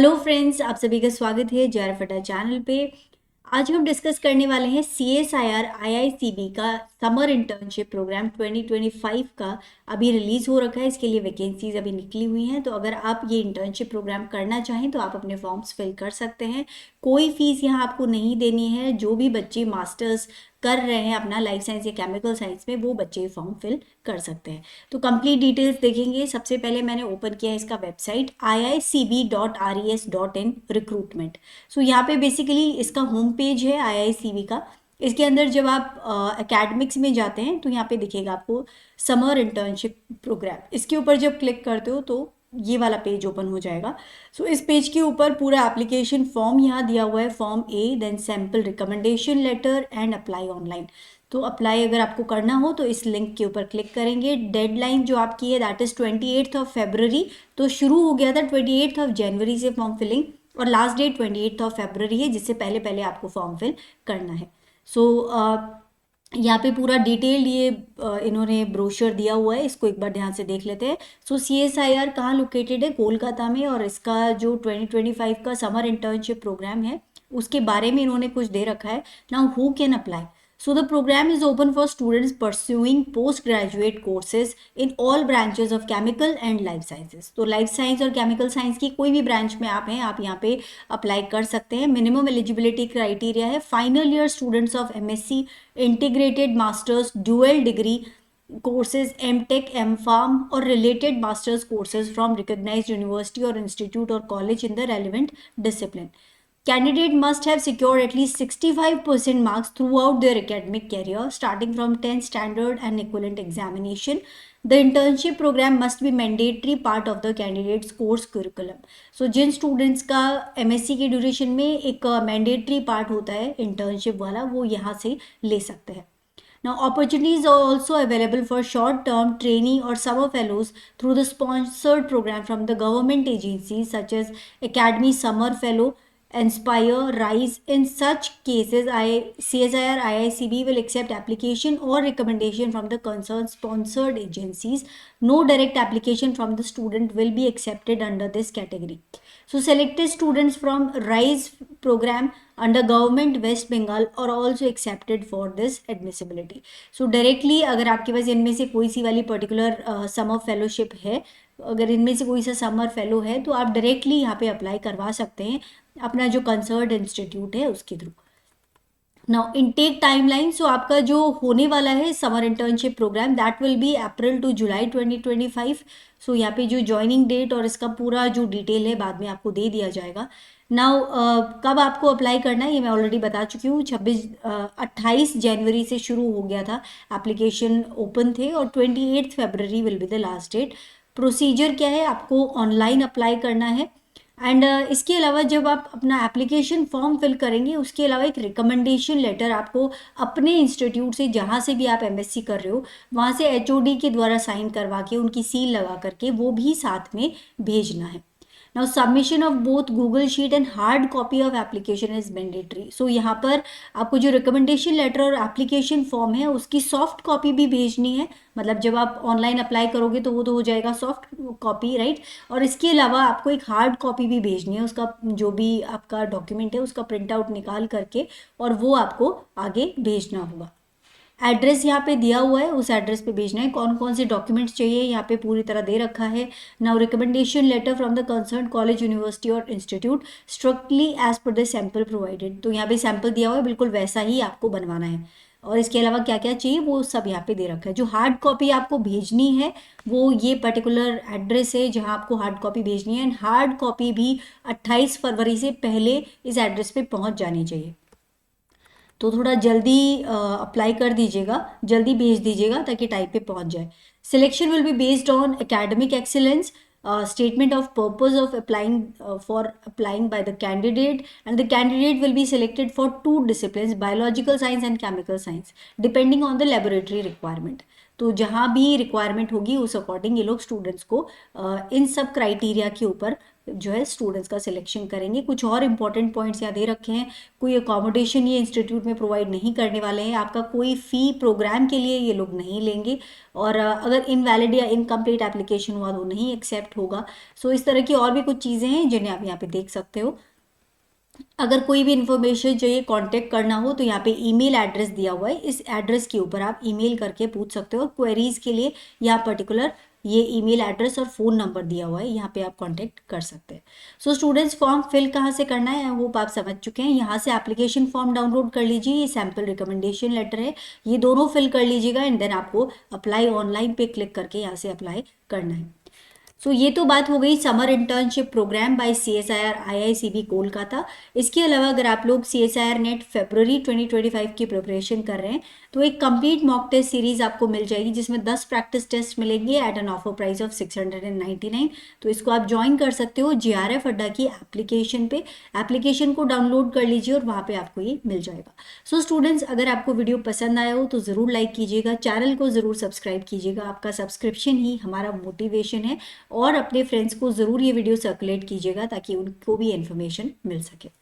Hello friends, आप सभी का स्वागत है जेआरएफ अड्डा चैनल पे। आज हम डिस्कस करने वाले हैं CSIR IICB का समर इंटर्नशिप प्रोग्राम 2025 का। अभी रिलीज हो रखा है, इसके लिए वैकेंसीज अभी निकली हुई हैं। तो अगर आप ये इंटर्नशिप प्रोग्राम करना चाहें तो आप अपने फॉर्म्स फिल कर सकते हैं। कोई फीस यहाँ आपको नहीं देनी है। जो भी बच्चे मास्टर्स कर रहे हैं अपना लाइफ साइंस या केमिकल साइंस में, वो बच्चे फॉर्म फिल कर सकते हैं। तो कंप्लीट डिटेल्स देखेंगे। सबसे पहले मैंने ओपन किया है इसका वेबसाइट iicb.res.in रिक्रूटमेंट। सो यहाँ पे बेसिकली इसका होम पेज है IICB का। इसके अंदर जब आप एकेडमिक्स में जाते हैं तो यहाँ पे दिखेगा आपको समर इंटर्नशिप प्रोग्राम। इसके ऊपर जब क्लिक करते हो तो ये वाला पेज ओपन हो जाएगा। सो इस पेज के ऊपर पूरा एप्लीकेशन फॉर्म यहाँ दिया हुआ है, form A, then sample recommendation letter and apply online. तो अप्लाई अगर आपको करना हो तो इस लिंक के ऊपर क्लिक करेंगे। डेडलाइन जो आपकी है दैट इज 28 फरवरी। तो शुरू हो गया था 28 जनवरी से फॉर्म फिलिंग, और लास्ट डेट 28 फरवरी है, जिससे पहले पहले आपको फॉर्म फिल करना है। सो यहाँ पे पूरा डिटेल ये इन्होंने ब्रोशर दिया हुआ है, इसको एक बार ध्यान से देख लेते हैं। सो CSIR कहाँ लोकेटेड है? कोलकाता में। और इसका जो 2025 का समर इंटर्नशिप प्रोग्राम है उसके बारे में इन्होंने कुछ दे रखा है। Now who can apply? So the program is open for students pursuing postgraduate courses in all branches of chemical and life sciences. तो life science और chemical science की कोई भी branch में आप हैं, आप यहाँ पे अप्लाई कर सकते हैं। मिनिमम एलिजिबिलिटी क्राइटेरिया है final year students of MSc, integrated masters, dual degree courses, MTech, MPharm or related master's courses from recognized university or institute or college in the relevant discipline. Candidate must have secured at least 65% marks throughout their academic career, starting from 10th standard and equivalent examination. The internship program must be mandatory part of the candidate's course curriculum. So Jin students का MSc के duration में एक mandatory part होता है internship वाला, वो यहाँ से ले सकते हैं। Now, opportunities are also available for short-term trainee or summer fellows through the sponsored program from the government agencies such as Academy Summer Fellow, Inspire, Rise. In such cases, CSIR IICB will accept application or recommendation from the concerned sponsored agencies. No direct application from the student will be accepted under this category. So selected students from Rise program under government West Bengal are also accepted for this admissibility. So directly अगर आपके पास इनमें से कोई सी वाली particular summer fellowship है, अगर इनमें से कोई सा समर फेलो है तो आप डायरेक्टली यहाँ पे अप्लाई करवा सकते हैं अपना जो कंसर्न्ड इंस्टीट्यूट है उसके through. Now intake timeline, so आपका जो होने वाला है summer internship programme that will be April to July 2025। So यहाँ पे जो ज्वाइनिंग डेट और इसका पूरा जो डिटेल है बाद में आपको दे दिया जाएगा। नाउ कब आपको अप्लाई करना है ये मैं ऑलरेडी बता चुकी हूँ। 28 जनवरी से शुरू हो गया था, एप्लीकेशन ओपन थे, और 28 February will be the last date. Procedure क्या है? आपको ऑनलाइन अप्लाई करना है। एंड इसके अलावा जब आप अपना एप्लीकेशन फॉर्म फिल करेंगे उसके अलावा एक रिकमेंडेशन लेटर आपको अपने इंस्टीट्यूट से, जहाँ से भी आप MSc कर रहे हो, वहाँ से HOD के द्वारा साइन करवा के उनकी सील लगा करके वो भी साथ में भेजना है। Now submission of both Google sheet and hard copy of application is mandatory. So यहाँ पर आपको जो रिकमेंडेशन लेटर और एप्लीकेशन फॉर्म है उसकी सॉफ्ट कॉपी भी भेजनी है। मतलब जब आप ऑनलाइन अप्लाई करोगे तो वो तो हो जाएगा सॉफ्ट कॉपी, राइट। और इसके अलावा आपको एक हार्ड कॉपी भी भेजनी है, उसका जो भी आपका डॉक्यूमेंट है उसका प्रिंट आउट निकाल करके, और वो आपको आगे भेजना होगा। एड्रेस यहाँ पे दिया हुआ है, उस एड्रेस पे भेजना है। कौन कौन से डॉक्यूमेंट्स चाहिए यहाँ पे पूरी तरह दे रखा है। Now recommendation letter from the concern college, university और institute strictly as per the sample provided. तो यहाँ पे सैम्पल दिया हुआ है, बिल्कुल वैसा ही आपको बनवाना है। और इसके अलावा क्या क्या चाहिए वो सब यहाँ पे दे रखा है। जो हार्ड कॉपी आपको भेजनी है वो ये पर्टिकुलर एड्रेस है जहाँ आपको हार्ड कॉपी भेजनी है। एंड हार्ड कॉपी भी 28 फरवरी से पहले इस एड्रेस पे पहुँच जानी चाहिए। तो थोड़ा जल्दी अप्लाई कर दीजिएगा, जल्दी भेज दीजिएगा ताकि टाइम पे पहुंच जाए। Selection will be based on academic excellence, statement of purpose of applying by the candidate, and the candidate will be selected for 2 disciplines, biological science and chemical science, depending on the laboratory requirement. तो जहाँ भी requirement होगी उस according ये लोग students को इन सब criteria के ऊपर जो है स्टूडेंट्स का सिलेक्शन करेंगे। कुछ और इंपॉर्टेंट पॉइंट्स यहाँ दे रखे हैं, कोई अकोमोडेशन ये इंस्टीट्यूट में प्रोवाइड नहीं करने वाले हैं, आपका कोई फ़ी प्रोग्राम के लिए ये लोग नहीं लेंगे, और अगर इनवैलिड या इनकम्प्लीट एप्लीकेशन हुआ तो नहीं एक्सेप्ट होगा। सो इस तरह की और भी कुछ चीज़ें हैं जिन्हें आप यहाँ पे देख सकते हो। अगर कोई भी इन्फॉर्मेशन चाहिए, कांटेक्ट करना हो, तो यहाँ पे ईमेल एड्रेस दिया हुआ है, इस एड्रेस के ऊपर आप ईमेल करके पूछ सकते हो। क्वेरीज के लिए यहाँ पर्टिकुलर ये ईमेल एड्रेस और फ़ोन नंबर दिया हुआ है, यहाँ पे आप कांटेक्ट कर सकते हैं। सो स्टूडेंट्स, फॉर्म फिल कहाँ से करना है, आई होप आप समझ चुके हैं। यहाँ से एप्लीकेशन फॉर्म डाउनलोड कर लीजिए, ये सैम्पल रिकमेंडेशन लेटर है, ये दोनों फिल कर लीजिएगा, एंड देन आपको अप्लाई ऑनलाइन पे क्लिक करके यहाँ से अप्लाई करना है। सो ये तो बात हो गई summer internship programme by CSIR IICB Kolkata. इसके अलावा अगर आप लोग CSIR नेट फरवरी 2025 की प्रिपरेशन कर रहे हैं तो एक कंप्लीट मॉक टेस्ट सीरीज आपको मिल जाएगी, जिसमें 10 प्रैक्टिस टेस्ट मिलेंगे at an offer price of 699। तो इसको आप ज्वाइन कर सकते हो JRF अड्डा की एप्लीकेशन पे। एप्लीकेशन को डाउनलोड कर लीजिए और वहाँ पे आपको ये मिल जाएगा। सो स्टूडेंट्स, अगर आपको वीडियो पसंद आया हो तो ज़रूर लाइक कीजिएगा, चैनल को ज़रूर सब्सक्राइब कीजिएगा, आपका सब्सक्रिप्शन ही हमारा मोटिवेशन है, और अपने फ्रेंड्स को ज़रूर ये वीडियो सर्कुलेट कीजिएगा ताकि उनको भी इन्फॉर्मेशन मिल सके।